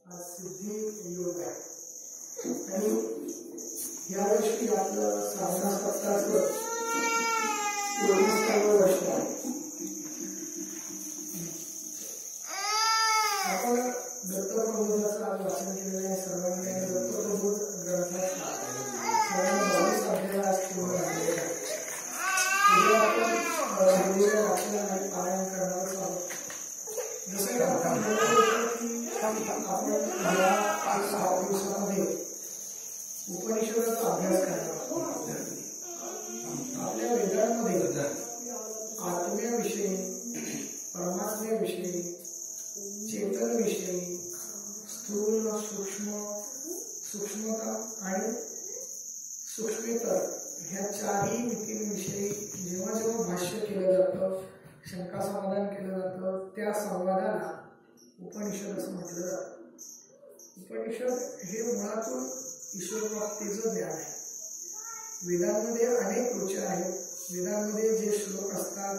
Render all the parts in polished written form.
आज सिद्धी योग आहे आणि यावर्षी आपलं साधना सप्ताहाचं 24वे वर्ष आहे. आपण दत्तप्रबोधाचं आज वाचन केलेलं आहे. सर्वांनी दत्तप्रबोध ग्रंथात सर्वांनी 22 अध्याय आज पूर्ण झालेले आहे. उद्या आपण वेगवेगळ्या वाचनाला पारायण करणारच आहोत. जसं आपण आपण या 5-6 दिवसामध्ये उपनिषदाचा अभ्यास करणार आहोत. आपल्या वेदांमध्ये आत्म्याविषयी, परमात्म्याविषयी, चेतनविषयी, स्थूल, सूक्ष्म, सूक्ष्मता आणि सूक्ष्मेतर ह्या चारही मितींविषयी जेव्हा जेव्हा भाष्य केलं जातं, शंका समाधान केलं जातं, त्या संवादाला उपनिषद असं म्हटलं जातं. उपनिषद हे मुळातून ईश्वर प्राप्तीचं ज्ञान आहे. वेदांमध्ये अनेक ऋचा आहेत. वेदांमध्ये जे श्लोक असतात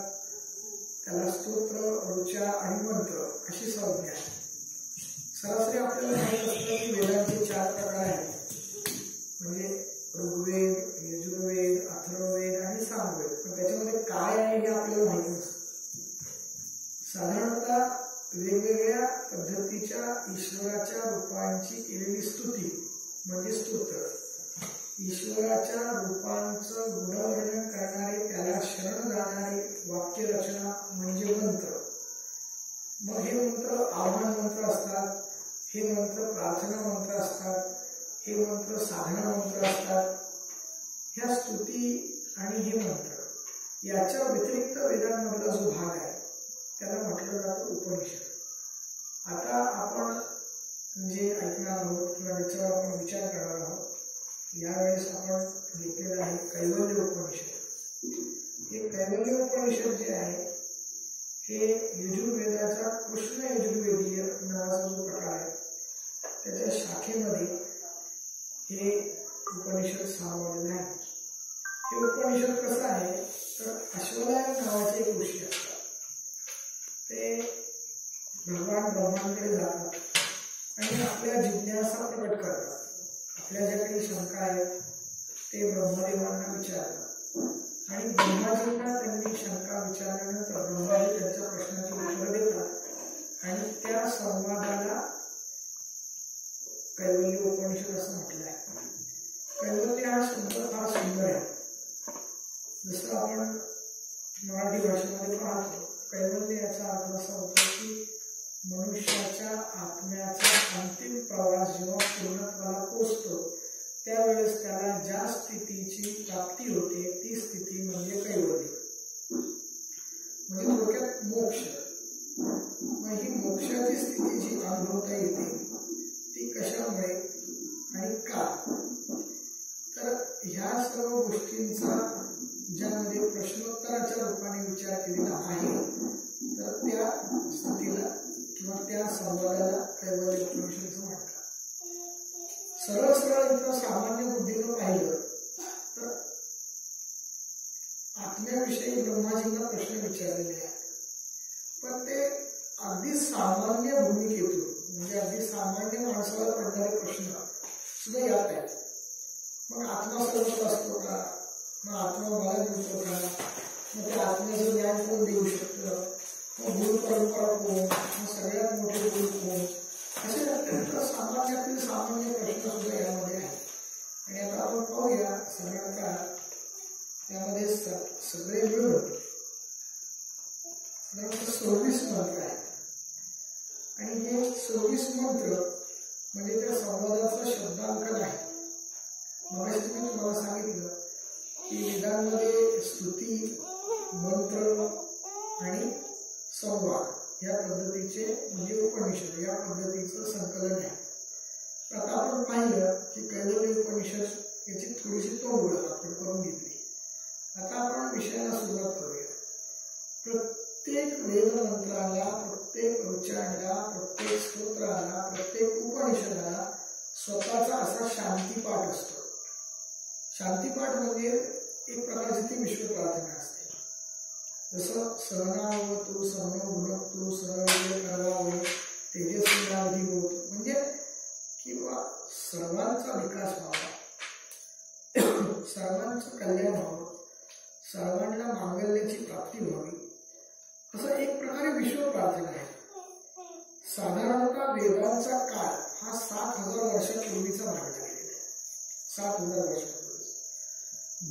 त्याला स्तोत्र, ऋचा आणि मंत्र अशी संज्ञा आहे. सरासरी आपल्याला माहीत असतं की वेदांचे 4 प्रकार आहेत, म्हणजे ऋग्वेद, यजुर्वेद, अथर्ववेद आणि सामवेद. पण त्याच्यामध्ये काय आहे हे आपल्याला माहीत नसतं. साधारणतः वेगवेगळ्या पद्धतीच्या ईश्वराच्या रूपांची केलेली स्तुती म्हणजे स्तोत्र, ईश्वराच्या रूपांचं गुणवर्णन करणारे, त्याला शरण जाणारे वाक्यरचना म्हणजे मंत्र. मग हे मंत्र आव्हान मंत्र असतात, हे मंत्र प्रार्थना मंत्र असतात, हे मंत्र साधना मंत्र असतात. ह्या स्तुती आणि हे मंत्र याच्या व्यतिरिक्त वेदांमधला जो भाग आहे त्याला म्हटलं जातं उपनिषद. आता आपण जे ऐकणार आहोत किंवा त्याच्यावर आपण विचार करणार आहोत, यावेळेस आपण घेतलेलं आहे कैवल्य उपनिषद. हे कैवल्य उपनिषद जे आहे हे यजुर्वेदाचा कृष्ण यजुर्वेदीय नावाचा जो प्रकार आहे त्याच्या शाखेमध्ये हे उपनिषद सामावलेलं आहे. हे उपनिषद कसं आहे तर अश्वलायन नावाचे एक ऋषी असतात. ते भगवान ब्रह्मांकडे जातात आणि आपल्या जिज्ञासा प्रकट करतात. आपल्या ज्या काही शंका आहेत ते ब्रह्मदेवांना विचारतात आणि ब्रह्माजींना त्यांनी शंका विचारल्यानंतर ब्रह्माजी त्यांच्या प्रश्नाची उत्तरं देतात आणि त्या संवादाला कैवल्य उपनिषद असं म्हटलं आहे. कैवल्य हा शब्द फार सुंदर आहे. जसं आपण मराठी भाषेमध्ये पाहतो, कैवल्य याचा अर्थ असा होतो की मनुष्याच्या आत्म्याचा अंतिम प्रवास जेव्हा पूर्णत्वाला पोचतो त्यावेळेस त्याला ज्या स्थितीची प्राप्ती होते ती स्थिती म्हणजे कैवल्य, म्हणजे थोडक्यात मोक्ष. मग ही मोक्षाची स्थिती जी अनुभवता येते ती कशामुळे आणि का, तर ह्या सर्व गोष्टींचा ज्यामध्ये प्रश्नोत्तराच्या रूपाने विचार केलेला आहे तर त्या स्थितीला किंवा त्या संवादाला कैवल्य उपनिषद म्हणतात. सरळ सरळ इथं सामान्य बुद्धीनं पाहिलं तर आत्म्याविषयी ब्रह्माजींना प्रश्न विचारलेले आहेत, पण ते अगदी सामान्य भूमिकेतून, म्हणजे अगदी सामान्य माणसाला पडणारे प्रश्न सुद्धा यात आहेत. मग आत्मा सर्वत्र असतो का, मग आत्मा मला मिळतो का, मग त्या आत्म्याचं ज्ञान कोण देऊ शकतं, मग गुरु परंपरा कोण, मग सगळ्यात मोठे गुरु कोण, असे अत्यंत सामान्यातील सामान्य प्रश्न सुद्धा यामध्ये आहेत. आणि आता आपण पाहूया साधारणतः यामध्ये सगळे मिळून साधारणतः 26 मंत्र आहेत आणि हे 26 मंत्र म्हणजे त्या संवादाचा शब्दांकन आहे. मग मी तुम्हाला सांगितलं की वेदांमध्ये स्तुती, मंत्र आणि संवाद या पद्धतीचे म्हणजे उपनिषद या पद्धतीचं संकलन आहे. आता आपण पाहिलं की कैवल्य उपनिषद याची थोडीशी तोडओळख आपण करून घेतली. आता आपण विषयाला सुरुवात करूया. प्रत्येक वेदमंत्राला, प्रत्येक ऋचाला, प्रत्येक स्तोत्राला, प्रत्येक उपनिषदाला स्वतःचा असा शांतीपाठ असतो. शांतीपाठ म्हणजे एक प्रकारची ती विश्व प्रार्थना असते. जसं सहनावतु सहनो भुनक्तु सहवीर्य करवावै तेजस्विनाधिभूत, म्हणजे सर्वांचा विकास व्हावा, सर्वांचं कल्याण व्हावं, सर्वांना मांगल्याची प्राप्ती व्हावी, असं एक प्रकारे विश्व प्रार्थना आहे. साधारणतः वेदांचा काळ हा 7,000 वर्षापूर्वीचा मानला गेलेला आहे. 7,000 वर्षापूर्वी.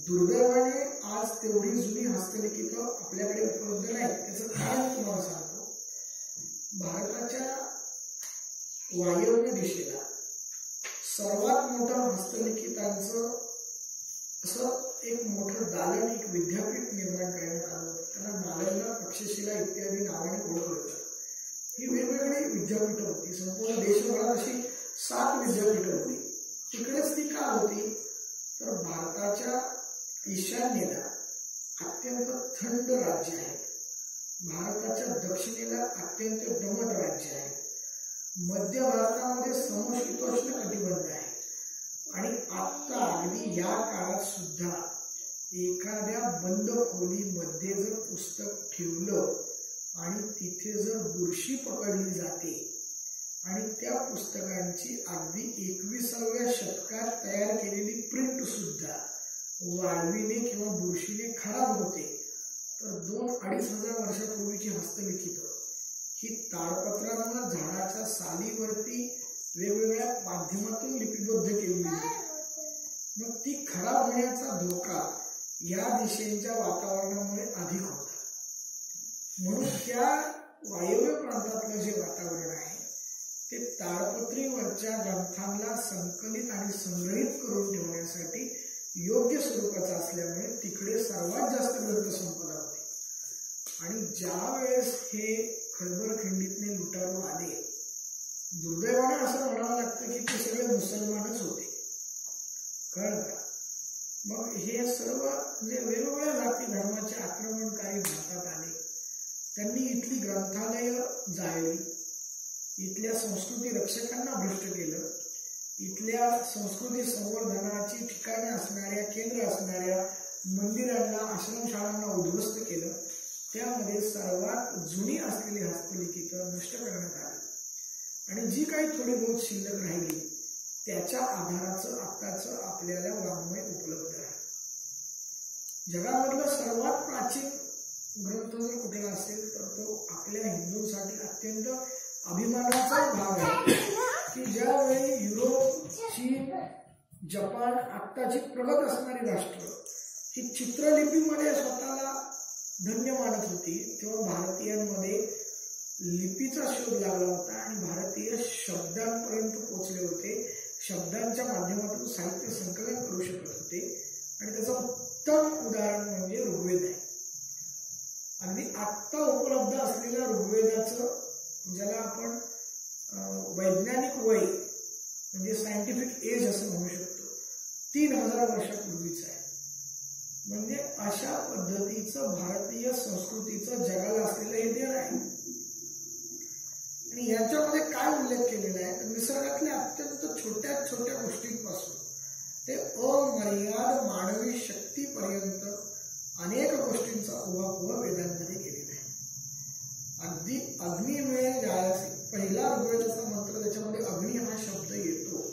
दुर्दैवाने आज तेवढी जुनी हस्तलिखित आपल्याकडे उपलब्ध नाही. त्याचं कारण तुम्हाला सांगतो. भारताच्या वायव्य दिशेला सर्वात मोठं हस्तलिखितांचं असं एक मोठं दालन, एक विद्यापीठ निर्माण करण्यात आलं. त्यांना नालंदा, तक्षशिला इत्यादी नावाने ओळखलं जातं. ही वेगवेगळी विद्यापीठं होती. संपूर्ण देशभरात अशी 7 विद्यापीठं होती. तिकडेच ती का होती तर भारताच्या ईशान्येला अत्यंत थंड राज्य आहे, भारताच्या दक्षिणेला अत्यंत दमट राज्य आहे, मध्य भारतामध्ये समशीतोष्ण कटिबंध आहे. आणि आता अगदी या काळात सुद्धा एखाद्या बंद खोलीमध्ये जर पुस्तक ठेवलं आणि तिथे जर बुरशी पकडली जाते आणि त्या पुस्तकांची अगदी 21व्या शतकात तयार केलेली प्रिंट सुद्धा वाळवीने किंवा बुरशीने खराब होते, तर 2-2.5 हजार वर्षापूर्वीची हस्तलिखित ही ताडपत्रांना झाडाच्या सालीवरती वेगवेगळ्या माध्यमातून लिपिबद्ध केलेली होती. मग ती खराब होण्याचा धोका या दिशेच्या वातावरणामुळे अधिक होता. म्हणून त्या वायव्य प्रांतातलं जे वातावरण आहे ते ताडपत्रीवरच्या ग्रंथांना संकलित आणि संग्रहित करून ठेवण्यासाठी योग्य स्वरूपाचं असल्यामुळे तिकडे सर्वात जास्त ग्रंथ संपदा होते. आणि ज्या वेळेस हे खैबर-खिंडीतले लुटारू आले, दुर्दैवाने असं म्हणावं लागतं की ते सगळे मुसलमानच होते. कळलं का? मग हे सर्व म्हणजे वेगवेगळ्या जाती धर्माचे आक्रमणकारी भारतात आले. त्यांनी इथली ग्रंथालय जाळली, इथल्या संस्कृती रक्षकांना भ्रष्ट केलं, इथल्या संस्कृती संवर्धनाची ठिकाणं असणाऱ्या, केंद्र असणाऱ्या मंदिरांना, आश्रमशाळांना उद्ध्वस्त केलं. त्यामध्ये सर्वात जुनी असलेली हस्तलिखित नष्ट करण्यात आली आणि जी काही थोडी बहुत शिल्लक राहिली त्याच्या आधाराचं आत्ताचं आपल्याला वाङ्मय उपलब्ध आहे. जगामधला सर्वात प्राचीन ग्रंथ जर कुठला असेल तर तो आपल्या हिंदूंसाठी अत्यंत अभिमानाचा भाग आहे की ज्यावेळी युरोप, चीन, जपान आत्ताची प्रगत असणारी राष्ट्र ही चित्रलिपीमध्ये स्वतःला धन्य मानत होती, तेव्हा भारतीयांमध्ये लिपीचा शोध लागला होता आणि भारतीय शब्दांपर्यंत पोहोचले होते, शब्दांच्या माध्यमातून साहित्य संकलन करू शकत होते. आणि त्याचं उत्तम उदाहरण म्हणजे ऋग्वेद आहे. अगदी आत्ता उपलब्ध असलेल्या ऋग्वेदाचं, ज्याला आपण वैज्ञानिक वय म्हणजे सायंटिफिक एज असं म्हणू शकतो, 3000 वर्षापूर्वीच आहे. म्हणजे अशा पद्धतीचं भारतीय संस्कृतीचं जगाला असलेलं हे देण आहे. आणि याच्यामध्ये काय उल्लेख केलेला आहे तर निसर्गातल्या अत्यंत छोट्या छोट्या गोष्टींपासून ते अमर्याद मानवी शक्तीपर्यंत अनेक गोष्टींचा उहापोह वेदांमध्ये केलेला आहे. अगदी अग्निमेय जायासी, पहिला ऋग्वेदाचा मंत्र, त्याच्यामध्ये अग्नी हा शब्द येतो.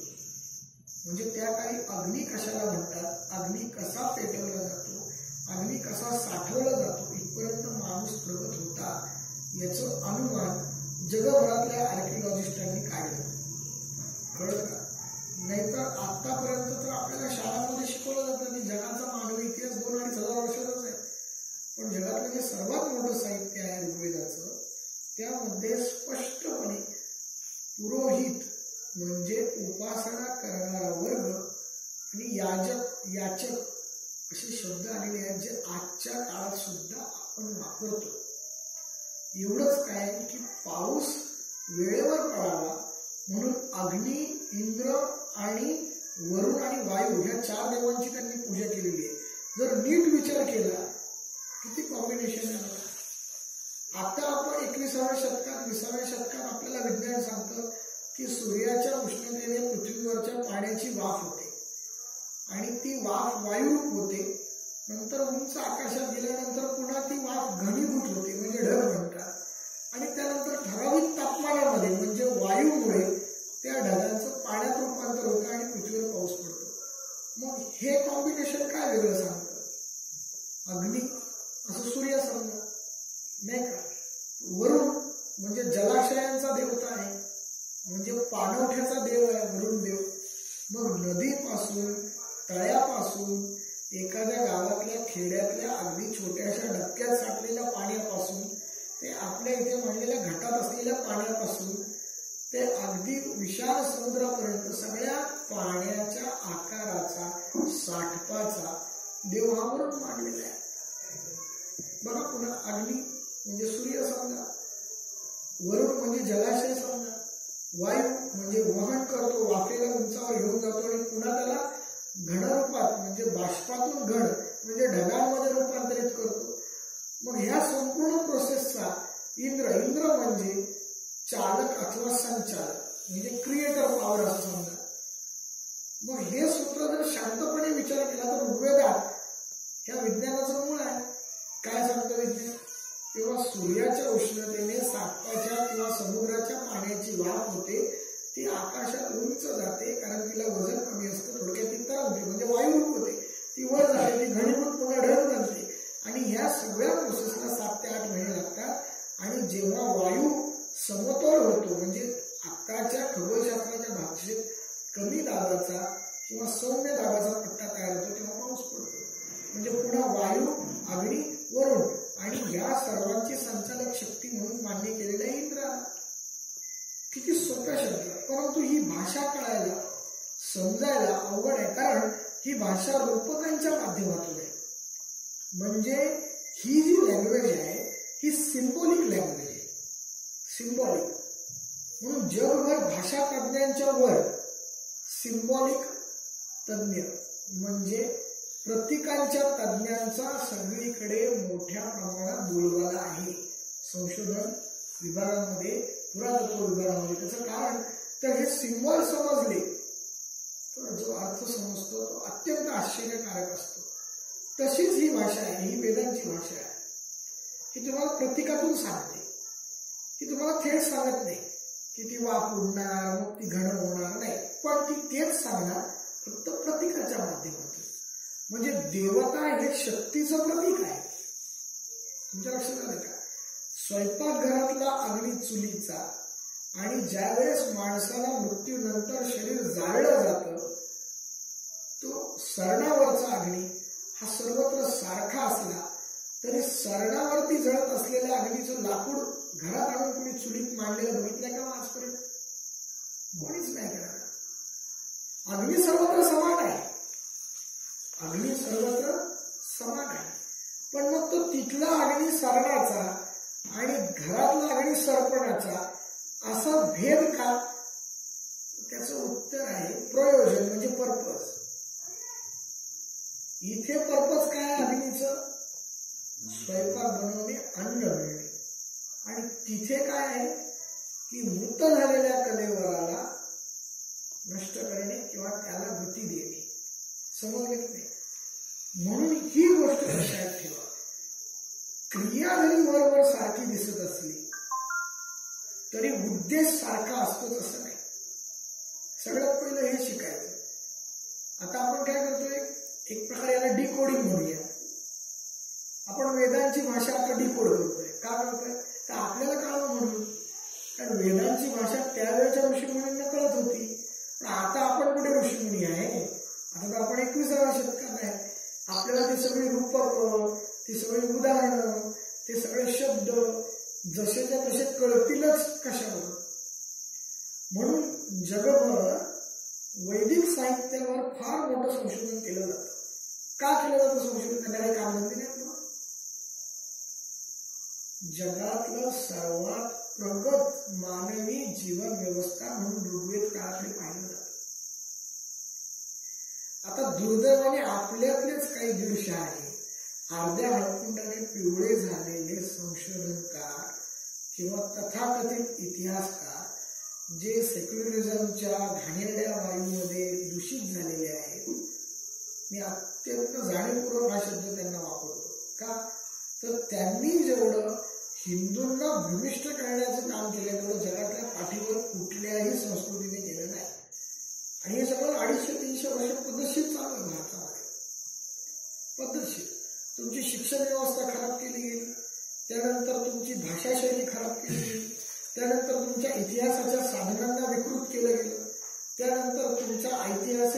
म्हणजे त्या काळी अग्नी कशाला म्हणतात, अग्नी कसा पेटवला जातो, अग्नी कसा साठवला जातो, इथपर्यंत माणूस प्रगत होता याचं अनुमान जगभरातल्या आर्किओलॉजिस्टांनी काढलं. कळलं का? नाहीतर आतापर्यंत तर आपल्याला शाळांमध्ये शिकवलं जातं की जगाचा मानवी इतिहास 2-2.5 हजार वर्षाचाच आहे. पण जगातलं जे सर्वात मोठं साहित्य आहे ऋग्वेदाचं, त्यामध्ये स्पष्टपणे पुरोहित म्हणजे उपासना करणारा वर्ग आणि याचक असे शब्द आलेले आहेत जे आजच्या काळात सुद्धा आपण वापरतो. एवढंच काय की पाऊस वेळेवर पडावा म्हणून अग्नी, इंद्र आणि वरुण आणि वायू ह्या 4 देवांची त्यांनी पूजा केलेली आहे. जर नीट विचार केला किती कॉम्बिनेशन आहे. आता आपण 21व्या शतकात 20व्या शतकात आपल्याला विज्ञान सांगतं की सूर्याच्या उष्णतेने पृथ्वीवरच्या पाण्याची वाफ होते आणि ती वाफ वायुरूप होते. नंतर उंच आकाशात गेल्यानंतर पुन्हा ती वाफ घनीभूत होते म्हणजे ढग बनतात आणि त्यानंतर ठराविक तापमानामध्ये म्हणजे वायूमुळे त्या ढगांचं पाण्यात रूपांतर होतं आणि म्हणजे पाणवठ्याचा देव आहे, वरुण देव. मग नदीपासून, तळ्यापासून, एखाद्या गावातल्या खेड्यातल्या अगदी छोट्याशा डबक्यात साठलेल्या पाण्यापासून ते आपल्या इथे मांडलेल्या घटात असलेल्या पाण्यापासून ते अगदी विशाल समुद्रापर्यंत सगळ्या पाण्याच्या आकाराचा, साठपाचा देव हा वरुण मांडलेला आहे. बघा पुन्हा अग्नी म्हणजे सूर्य समजा, वरुण म्हणजे जलाशय समजा, वायू म्हणजे वहन करतो, वाफेला उंचावर घेऊन जातो आणि पुन्हा त्याला घनरूपात म्हणजे बाष्पातून घन म्हणजे ढगांमध्ये रूपांतरित करतो. मग ह्या संपूर्ण प्रोसेसचा इंद्र म्हणजे चालक अथवा संचालक म्हणजे क्रिएटर पॉवर असं समजा. मग हे सूत्र जर शांतपणे विचार केला तर ऋग्वेदात ह्या विज्ञानाचं मूळ आहे. काय सांगतं विज्ञान? तेव्हा सूर्याच्या उष्णतेने साठपाच्या किंवा समुद्राच्या पाण्याची वाफ होते, ती आकाशात उंच जाते कारण तिला वजन कमी असतं, थोडक्यात ती तरंगते म्हणजे वायुरूप होते, ती वर जाते, ती घनीभूत पुन्हा ढग बनते. आणि ह्या सगळ्या प्रोसेसला 7 ते 8 महिने लागतात. आणि जेव्हा वायू समतोल होतो म्हणजे आताच्या खगोलशास्त्राच्या भाषेत कमी दाबाचा किंवा सौम्य दाबाचा पट्टा तयार होतो, तेव्हा पाऊस पडतो. म्हणजे पुन्हा वायू, अग्नी, वरुण आणि या सर्वांची संचालक शक्ती म्हणून मान्य केलेल्या इंद्राला. किती सोप्या शब्द, परंतु ही भाषा कळायला, समजायला अवघड आहे कारण ही भाषा रूपकांच्या माध्यमातून आहे. म्हणजे ही जी लँग्वेज आहे ही सिम्बॉलिक लँग्वेज आहे, सिम्बॉलिक. म्हणून जगभर भाषा तज्ञांच्या वर सिम्बॉलिक तज्ञ म्हणजे प्रतीकांच्या तज्ञांचा सगळीकडे मोठ्या प्रमाणात बोलबाला आहे. संशोधन विभागामध्ये, पुरातत्व विभागामध्ये. त्याचं कारण तर हे सिम्बॉल समजले तर जो अर्थ समजतो तो अत्यंत आश्चर्यकारक असतो. तशीच ही भाषा आहे, ही वेदांची भाषा आहे. ही तुम्हाला प्रतीकातून सांगते, ती तुम्हाला थेट सांगत नाही की ती वाफ उडणार मग ती घन होणार नाही, पण ती तेच सांगणार फक्त प्रतीकाच्या माध्यमातून. म्हणजे देवता हे शक्तीचं प्रतीक आहे. तुमच्या लक्षात आलं का? स्वयंपाकघरातला अग्नी चुलीचा आणि ज्यावेळेस माणसाला मृत्यूनंतर शरीर जाळलं जातं तो सरणावरचा अग्नी हा सर्वत्र सारखा असला तरी सरणावरती जळत असलेल्या अग्नीचं लाकूड घरात आणून कोणी चुलीत मांडलेलं बघितलंय का आजपर्यंत? कोणीच नाही करणार. अग्नी सर्वत्र समान आहे, अग्नी सर्वत्र समान आहे. पण मग तो तिथला अग्नी सरणाचा आणि घरातला अग्नी सरपणाचा असा भेद का? त्याचं उत्तर आहे प्रयोजन म्हणजे पर्पज. इथे पर्पज काय आहे अग्नीचं? स्वयंपाक बनवणे, अन्न मिळणे. आणि तिथे काय आहे की मृत झालेल्या कलेवराला नष्ट करणे किंवा त्याला गती देणे. समजले नाही? म्हणून ही गोष्ट लक्षात ठेवा. क्रिया जरी वरवर सारखी दिसत असली तरी उद्देश सारखा असतो तसं नाही. सगळ्यात पहिलं हे शिकायचं. आता आपण काय करतोय, एक प्रकारे याला डिकोडिंग म्हणूया. आपण वेदांची भाषा आता डिकोड करतोय. का करतोय? तर आपल्याला कळावं म्हणून. कारण वेदांची भाषा त्यावेळेच्या ऋषीमुनींना कळत होती, पण आता आपण कुठे ऋषीमुनी आहे? आता तर आपण 21व्या शतकात आहे. आपल्याला ते सगळी रूपक, ती सगळी उदाहरणं, ते सगळे शब्द जसेच्या तसे कळतीलच कशावर. म्हणून जगभर वैदिक साहित्यावर फार मोठं संशोधन केलं जातं. का केलं जातं संशोधन? त्यांना काही काम धंदे नाही. जगातलं सर्वात प्रगत मानवी जीवन व्यवस्था म्हणून ऋग्वेद काळाकडे पाहिलं जातं. आता दुर्दैवाने आपल्यातलेच काही दृश्य आहे, अर्ध्या हळकुंडाने पिवळे झालेले संशोधनकार किंवा तथाकथित इतिहासकार जे सेक्युलरिझमच्या घाणेरड्या वायूमध्ये दूषित झालेले आहेत. मी अत्यंत जाणीवपूर्वक हा शब्द त्यांना वापरतो. का? तर त्यांनी जेवढं हिंदूंना भूमिष्ठ करण्याचं काम केलं तेवढं जगातल्या पाठीवर कुठल्याही संस्कृतीने केलं नाही. आणि हे सगळं 250-300 वर्ष पद्धतशीर चालू आहे भारतामध्ये. पद्धतशीर. तुमची शिक्षण व्यवस्था खराब केली गेली, त्यानंतर तुमची भाषाशैली खराब केली गेली, त्यानंतर तुमच्या इतिहासाच्या साधनांना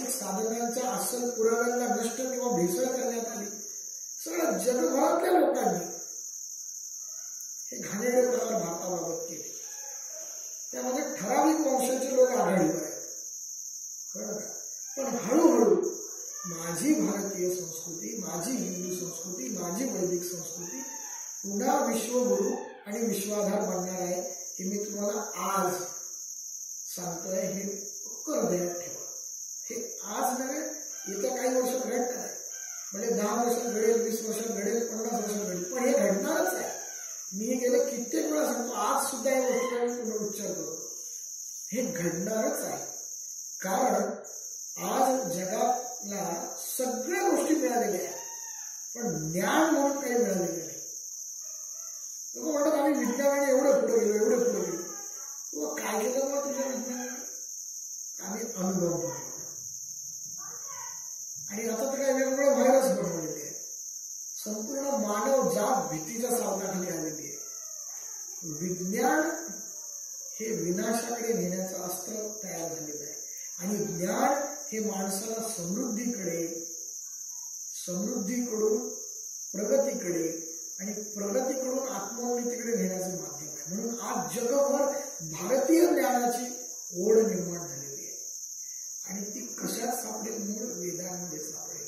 तांत्रिक साधनांच्या अस्सल पुराव्यांना नष्ट किंवा भेसळ करण्यात आली. सगळं जगभरातल्या लोकांनी हे घाणेरडे प्रकार भारताबाबत केले. त्यामध्ये ठराविक वंशाचे लोक आघाडीवर आहेत, कळलं का? पण हळूहळू माझी भारतीय संस्कृती, माझी हिंदू संस्कृती, माझी वैदिक संस्कृती पुन्हा विश्वगुरु आणि विश्वाधार बनणार आहे. हे मी तुम्हाला आज सांगतोय. हे हृदयात ठेवा. हे आज नव्हे, येत्या काही वर्षात घडणार आहे. म्हणजे 10 वर्षात घडेल, 20 वर्षात घडेल, 50 वर्षात घडेल, पण हे घडणारच आहे. मी गेले कित्येक वेळा सांगतो, आज सुद्धा या गोष्टीला मी पुनरुच्चार करतो. हे घडणारच आहे. कारण आज जगाला सगळ्या गोष्टी मिळालेल्या आहेत, पण ज्ञान म्हणून काही मिळालेलं नाही. लोक म्हणतात आम्ही विज्ञानाने एवढं पुढे गेलो, एवढं पुढे गेलो. व काय केलं मग तुझ्या विज्ञानाने? आम्ही अनुभव बनवला. आणि आता तर काय वेगवेगळे व्हायरस बनवलेले आहेत. संपूर्ण मानव जात भीतीच्या सावटाखाली आलेली आहे. विज्ञान हे विनाशाकडे नेण्याचं अस्त्र तयार झालेलं आहे. आणि ज्ञान हे माणसाला समृद्धीकडून प्रगतीकडे आणि प्रगतीकडून आत्मोन्नतीकडे नेण्याचं माध्यम आहे. म्हणून आज जगभर भारतीय ज्ञानाची ओढ निर्माण झालेली आहे. आणि ती कशात सापडेल? मूळ वेदांमध्ये सापडेल.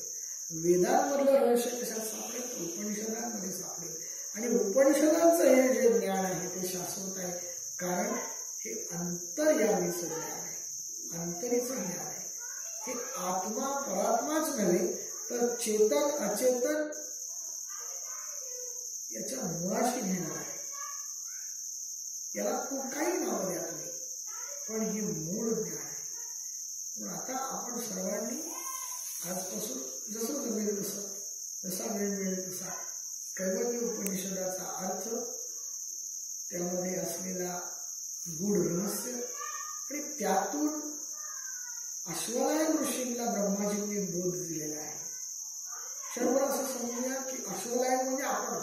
वेदांमधलं रहस्य कशात सापडेल? उपनिषदांमध्ये सापडेल. आणि उपनिषदांचं हे जे ज्ञान आहे ते शाश्वत आहे. कारण हे अंतर्यामीचं ज्ञान आहे, अंतरीचं ज्ञान आहे. हे आत्मा परात्माच नव्हे तर चेतन अचेतन याच्या मुळाशी घेणार आहे. याला काही नाव द्या तुम्ही, पण हे मूळ ज्ञान आहे. पण आता आपण सर्वांनी आजपासून जसं जमेल तसं, जसा वेळ मिळेल तसा कैवल्य उपनिषदाचा अर्थ, त्यामध्ये असलेला गूढ रहस्य आणि त्यातून अश्वलायन ऋषींना ब्रह्माजींनी बोध दिलेला आहे. क्षणभर असं समजूया की अश्वलायन म्हणजे आपण.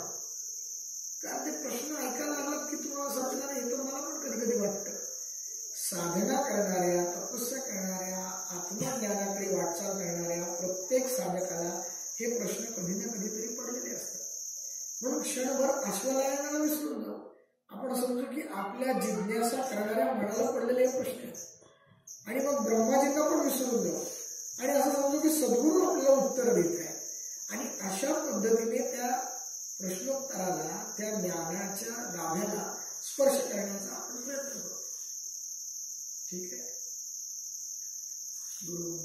कारण ते प्रश्न ऐकायला लागलात की तुम्हाला समजणार नाही, तर मला पण कधी कधी वाटतं. साधना करणाऱ्या, तपस्या करणाऱ्या, आत्मज्ञानाकडे वाटचाल करणाऱ्या प्रत्येक साधकाला हे प्रश्न कधी ना कधीतरी पडलेले असतात. म्हणून क्षणभर अश्वलायनाला विसरून जाऊ. आपण समजू की आपल्या जिज्ञासा करणाऱ्या मनाला पडलेले हे प्रश्न आहेत. आणि मग ब्रह्माजींना पण विसरून जाऊ आणि असं समजू की सद्गुरू आपल्याला उत्तर देत आहे. आणि अशा पद्धतीने त्या प्रश्नोत्तराला, त्या ज्ञानाच्या गाभ्याला स्पर्श करण्याचा आपण प्रयत्न करू. ठीक आहे. गुरु